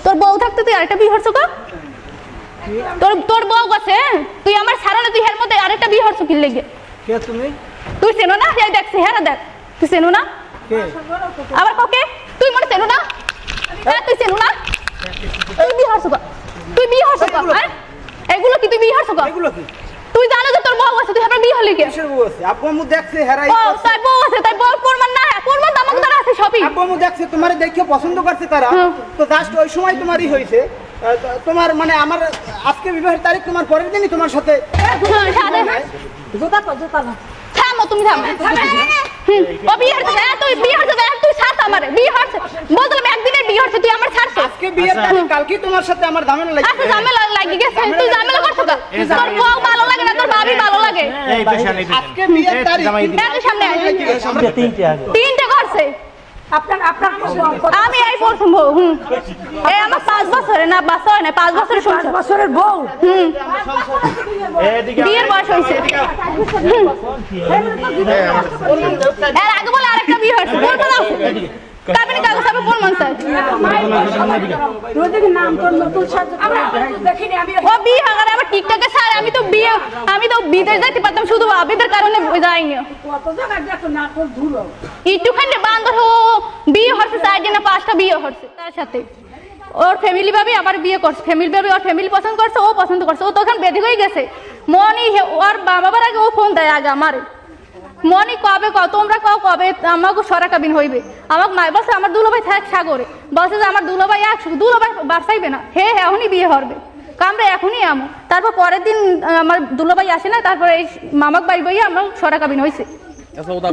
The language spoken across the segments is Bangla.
তোর বউ থাকতে তুই আরেকটা বিয়ে হরছো কা? তোর বউ আছে, তুই আমার সারানে তুই এর মধ্যে আরেকটা বিয়ে হরছো কি লেগে? কে তুমি? তুই চেনো না? এই দেখ চেহারা দেখ, তুই চেনো না? কে? আবার কাকে? তুই মনে চেনো না? হ্যাঁ তুই চেনো না? তুই বিয়ে হরছো কা? তুই বিয়ে হরছো কা? হ্যাঁ এগুলো কি তুই বিয়ে হরছো কা? এগুলো কি? তুই জানো যে তোর বউ আছে, তুই আবার বিয়ে হলি কে? কিসের বউ আছে? আব্বু আম্মু দেখছে হেরাই ও তাই বউ আছে, তাই বউ প্রমাণ না, প্রমাণ তো আমাকে দ্বারা আছে সবই। আব্বু আম্মু দেখছে তোমারে দেখে পছন্দ করছে তারা, তো জাস্ট ওই সময় তোমারই হয়েছে। তোমার মানে আমার আজকে বিবাহের তারিখ, তোমার পরের দিনই তোমার সাথে থামো, তুমি থামো। ও বিয়ে হচ্ছে, তুই বিয়ে হচ্ছে, তুই ছাড় আমারে বিয়ে হচ্ছে। বললাম একদিনের বিয়ে হচ্ছে, তুই আমার ছাড়ছ। আজকে বিয়ের তারিখ, কালকে তোমার সাথে আমার ঝামেলা লাগছে। আচ্ছা ঝামেলা লাগি গেছে, তুই ঝামেলা করছ কা? তোর বউ ভালো লাগে না, তোর ভাবি ভালো লাগে। আজকে বিয়ের তারিখ এর সামনে তিনটে করছে। আপনার আমি এই প্রথম বউ। এই আমার 5 বছরে না, বাচ্চা হয় না, 5 বছরের সংসার। বছরের বউ বিয়ের বয়স হয়েছে। এর আগে বলে আরেকটা বিয়ে হয়েছে, বলবো না কাবিনী কাগজ আমি বল মন চাই। নাম তোর নতুন আমরা দেখিনি। আমি ও বিয়ে হাগারে আবার টিকটকে ছাড়। আমি তো বিদেশ যাইতে পারতাম, শুধু আবিদের কারণে যাইনি। কত জায়গায় দেখো না তোর ধুলো একটুখানি বান্ধব বিয়ে হচ্ছে, 4 দিনে 5টা বিয়ে হচ্ছে তার সাথে। ওর ফ্যামিলি ভাবি আবার বিয়ে করছে, ফ্যামিলি ভাবি ওর ফ্যামিলি পছন্দ করছে, ও পছন্দ করছে। ও তখন বেঁধে হয়ে গেছে। মনি ওর বাবার আগে ও ফোন দেয় আগে আমারে, মনি কবে তোমরা কবে আমাকে সরা কাবিন হইবে। আমাকে মাই বলছে আমার দুলাভাই থাক সাগরে, বলছে যে আমার দুলাভাই দুলাভাই বাড়াইবে না, হে এখনই বিয়ে হবে কামরা এখনই আমো। তারপর পরের দিন আমার দুলাভাই আসে না, তারপরে এই মামাক বাড়ি বইয়া আমার সরা কাবিন হয়েছে।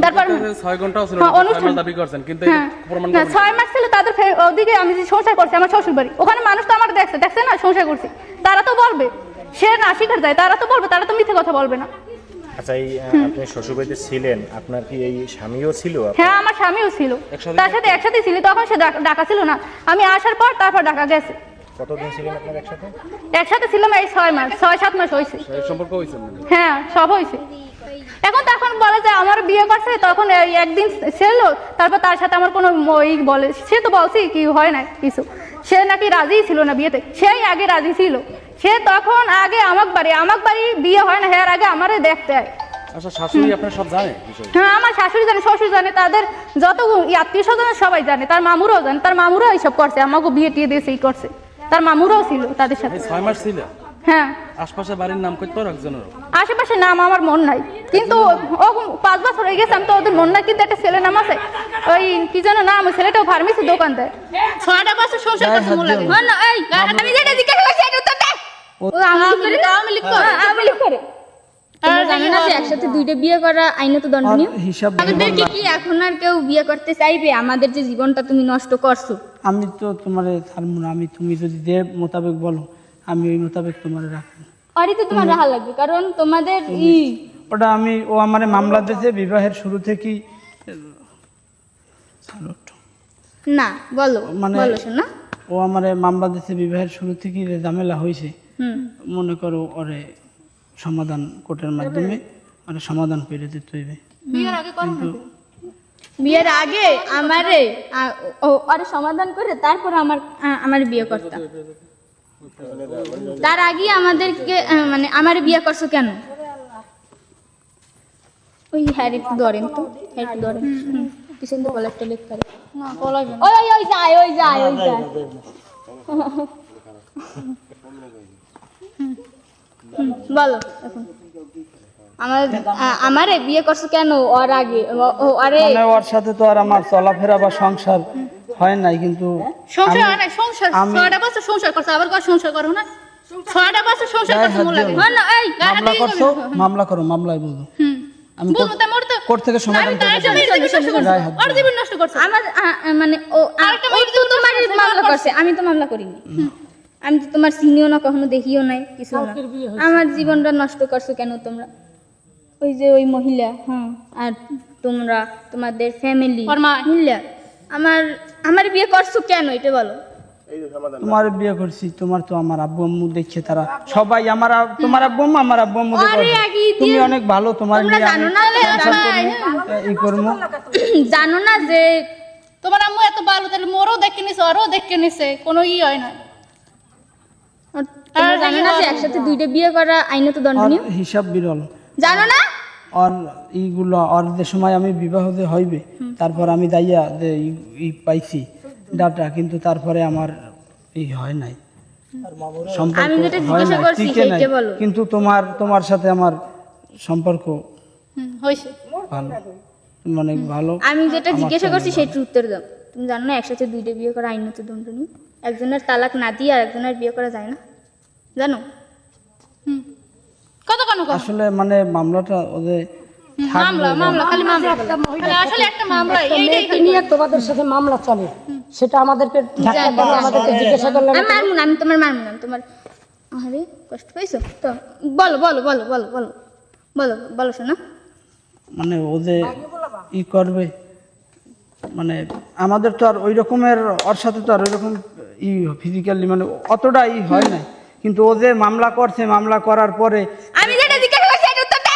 তারপর 6 ঘন্টা ছিল অনুষ্ঠান দাবি করছেন, কিন্তু প্রমাণ 6 মাস ছিল তাদের। ওদিকে আমি যে সংসার করছি আমার শ্বশুর বাড়ি, ওখানে মানুষ তো আমার দেখছে না সংসার করছি, তারা তো বলবে। সে না শিখার যায়, তারা তো বলবে, তারা তো মিথ্যে কথা বলবে না। আচ্ছা, এই আপনি শ্বশুরবাড়িতে ছিলেন, আপনার কি এই স্বামীও ছিল? হ্যাঁ আমার স্বামীও ছিল, তার সাথে একসাথে ছিল। তখন সে ডাকা ছিল না, আমি আসার পর তারপর ডাকা গেছে। কতদিন ছিলেন আপনার একসাথে? একসাথে ছিলাম এই 6-7 মাস হয়েছে। সম্পর্ক হয়েছে? হ্যাঁ সব হয়েছে। তখন বলে যে আমার বিয়ে করছে, তখন একদিন ছিল, তারপর তার সাথে আমার কোনো বলে, সে তো বলছি কি হয় না কিছু, সে নাকি রাজি ছিল না বিয়েতে, সেই আগে রাজি ছিল। সে তখন আগে আমাক বাড়ি বিয়ে হয় না, হ্যাঁ আগে আমারে দেখতে হয়। আচ্ছা, শাশুড়ি আপনার সব জানে? হ্যাঁ আমার শাশুড়ি জানে, শ্বশুর জানে, তাদের যত আত্মীয় স্বজন সবাই জানে, তার মামুরাও জানে। তার মামুরাও এইসব করছে, আমাকে বিয়ে টিয়ে দিয়েছে, এই করছে। তার মামুরাও ছিল তাদের সাথে। 6 মাস ছিল? হ্যাঁ। আশপাশে বাড়ির নাম কই তোর একজনের? আশেপাশে নাম আমার মন নাই, কিন্তু ও 5 বছর হয়ে গেছে, আমি তো ওদের মন নাই। কিন্তু একটা ছেলে নাম আছে, ওই কি যেন নাম, ওই ছেলেটাও ফার্মেসি দোকান দেয়। 6টা বছর সংসার করতে মন লাগে। না এই আমি যেটা জিজ্ঞাসা করছি এটা উত্তর দে। ও আমি লিখ করে জানেন না যে একসাথে 2টা বিয়ে করা আইনত দণ্ডনীয়? আমাদেরকে কি এখন আর কেউ বিয়ে করতে চাইবে? আমাদের যে জীবনটা তুমি নষ্ট করছো। আমি তো তোমারে ছাড়বো না, তুমি যদি যে মোতাবেক বলো আমি ওই মোতাবেক তোমারে রাখবো। আরে তো তোমার রাহা লাগবে, কারণ তোমাদের ওটা ও আমারে মামলা দিয়েছে বিবাহের শুরু থেকেই। না বলো বলো শোনা। ও আমারে মামলা দিয়েছে বিবাহের শুরু থেকেই, ঝামেলা হয়েছে। মনে করো ওরে সমাধান কোর্টের মাধ্যমে মানে সমাধান করে দিতে হইবে। বিয়ের আগে আমারে আরে সমাধান করে তারপর আমার বিয়ে করতাম। তার আগে আমাদেরকে মানে আমার বিয়ে করছো কেন? ওই হ্যাঁ একটু ধরেন তো, একটু ধরেন পিছন তো বলে একটা লেখ করে না বলাবে। ওই যায় বলো এখন আমারে বিয়ে করছো কেন? ওর আগে আরে ওর সাথে তো আর আমার চলাফেরা বা সংসার হয় নাই, কিন্তু সংসার হয় না। সংসার 6টা বছর সংসার করছে, আবার কর সংসার করো না। 6টা বছর সংসার করতে মন লাগে না। এই মামলা করছো, মামলা করো, মামলায় বলো। আমি কোর্ট থেকে সমাধান আর জীবন নষ্ট করছে আমার মানে ও আরেকটা তো তোমার মামলা করছে, আমি তো মামলা করিনি। আমি তো তোমার চিনিও না, কখনো দেখিও নাই, কিছু না। আমার জীবনটা নষ্ট করছো কেন তোমরা? ওই যে ওই মহিলা, হ্যাঁ, আর তোমরা তোমাদের ফ্যামিলি মিল্লা আমার বিয়ে করছো কেন এটা বলো। তোমার বিয়ে করছি, তোমার তো আমার আব্বু আম্মু দেখছে, তারা সবাই আমার তোমার আব্বু আম্মু আমার আব্বু আম্মু তুমি অনেক ভালো, তোমার জানো না ই করবো। জানো না যে তোমার আম্মু এত ভালো, তাহলে মোরও দেখে নিছে, ওরও দেখে নিছে, কোনো হয় না। আর তোমরা জানো না যে একসাথে দুইটা বিয়ে করা আইনত আর দণ্ডনীয়? হিসাব বিরল। জানো না? আর এইগুলো আর যে সময় আমি বিবাহ যে হইবে, তারপর আমি দাইয়া যে ই পাইছি ডাটা, কিন্তু তারপরে আমার এই হয় নাই, সম্পর্ক আমি যেটা হয় জিজ্ঞাসা নাই, করছি টিকে নাই। সেইটা বলো। কিন্তু তোমার সাথে আমার সম্পর্ক হয়েছে। ভালো, মানে ভালো। আমি যেটা আমার জিজ্ঞাসা সঙ্গে করছি ভালো। সেটার উত্তর দাও। তুমি জানো না একসাথে দুইটা বিয়ে করা আইনত দণ্ডনীয়? একজনের তালাক না দিয়ে আর একজনের বিয়ে করা যায় না, জানো? কত কেন কত? আসলে মানে মামলাটা ওদের থাকবে মামলা খালি মামলা, আসলে একটা মামলা, এইটাই মেয়েকে নিয়ে তোমাদের সাথে মামলা চলে, সেটা আমাদেরকে ধাক্কা দিয়ে আমাদেরকে জিজ্ঞাসা করলে আমি মারবো না, আমি তোমার মারবো না, তোমার আরে কষ্ট পাইছো তো? বলো বলো বলো বলো বলো বলো বলো শোনা। মানে ওদের ই করবে, মানে আমাদের তো আর ওই রকমের ওর সাথে তো আর ওই রকম ই ফিজিক্যালি মানে অতটা ই হয় না, কিন্তু ও যে মামলা করছে, মামলা করার পরে আমি যেটা জিজ্ঞাসা করছি এটার উত্তর দে।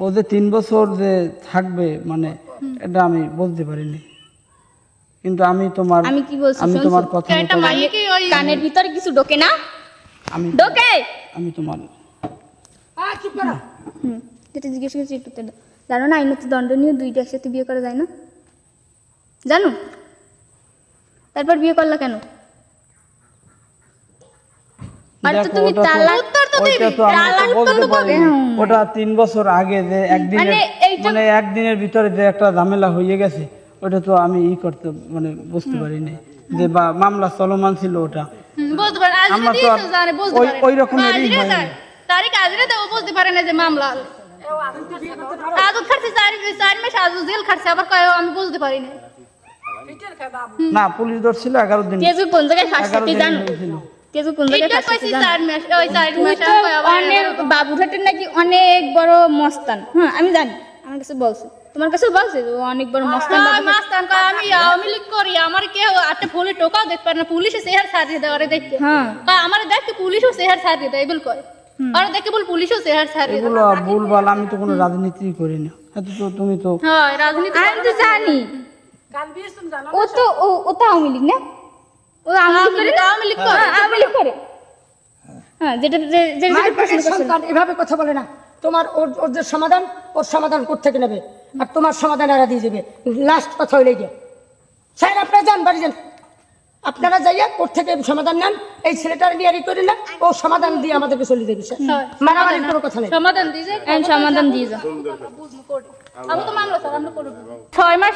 ও যে 3 বছর যে থাকবে, মানে এটা আমি বলতে পারিনি। কিন্তু আমি তোমার আমি কি বলছি আমি শুনছো? তোমার কথা একটা মতো মাইয়ে কি ওই কানের ভিতরে কিছু ঢোকে না? আমি ঢোকে? আমি তোমার চুপ করো। যেটা জিজ্ঞাসা করছি একটু উত্তর দাও। জানো না আইনত দণ্ডনীয় দুইটা একসাথে বিয়ে করা যায় না? জানো? তারপর বিয়ে করলা কেন? আর তো দেখো, তুমি ওটা তো- তালাক উত্তর তো ওইটা দিবি, তো আমি তো তালাক তো বলতে দিবি। পারি। ওটা 3 বছর আগে যে একদিনের মানে এইটা- মানে একদিনের ভিতরে যে একটা ঝামেলা হয়ে গেছে, ওটা তো আমি ই করতে মানে বুঝতে পারিনি যে বা মামলা চলমান ছিল ওটা। বুঝতে পারে, আজরে আমরা তো দিয়েছে আর জানে, বুঝতে ওই- পারে। ওই রকমেরই আজরে হয় না। যায়, তারিখ আজরে দেয়, ও বুঝতে পারে না যে মামলা। আজত খাটছে 4 মাস, আজত জেল খাটছে, আবার কয় আমি বুঝতে পারি না। না, পুলিশ ধরছিল 11 দিন। কেজু কোন জায়গায় ফাঁস 11 কাটে দিন জানো? হয়েছিল। কেজু কোন জায়গায় এটা ফাঁস কাটে কইছি জানো? 4 মাস, ওই 4 তুই মাস তো আর কয় আবার অনেক বাবুঘাটের নাকি অনেক বড় মস্তান। হ্যাঁ আমি জানি, আমার কাছে বলছে, তোমার কাছে বলছে যে ও অনেক বড় মস্তান। কয় মাস্তান, কয় আমি আওয়ামী লীগ করি, আমার কেউ একটা ফুলে টোকাও দেখতে পারে না, পুলিশে চেহার ছাড়িয়ে দেয়, ওরে দেখতে। হ্যাঁ। কয় আমার দেখতে পুলিশও চেহার ছাড়িয়ে দেয়, বল কয় ওরা দেখে বল পুলিশও চেহার ছাড়িয়ে দেয়। এগুলো ভুলভাল, আমি তো কোনো রাজনীতি করিনি। এত তো তুমি তো হয় রাজনীতি আমি তো জানি কাল বিয়ে তুমি জানো ও তো আওয়ামী লীগ না? ও আওয়ামী লীগ করে না? আওয়ামী লীগ করে। হ্যাঁ, আওয়ামী লীগ করে। হ্যাঁ যেটা যেটা মায়ের প্রশ্ন পেটের করছিল। সন্তান এভাবে কথা বলে না। তোমার ওর যে সমাধান, ওর সমাধান কোত্থেকে নেবে, আর তোমার সমাধান এরা দিয়ে যাবে। লাস্ট কথা হইলে গিয়ে স্যার আপনারা যান, বাড়ি যান, আপনারা যাইয়া ওর থেকে সমাধান নেন। এই ছেলেটার নিয়ে ই করি না, ও সমাধান দিয়ে আমাদেরকে চলে যাবে স্যার। মারামারির কোনো কথা নেই। সমাধান দিয়ে যায়, আমি সমাধান দিয়ে যাও। আমি তো মামলা স্যার আমরা করব। 6 মাস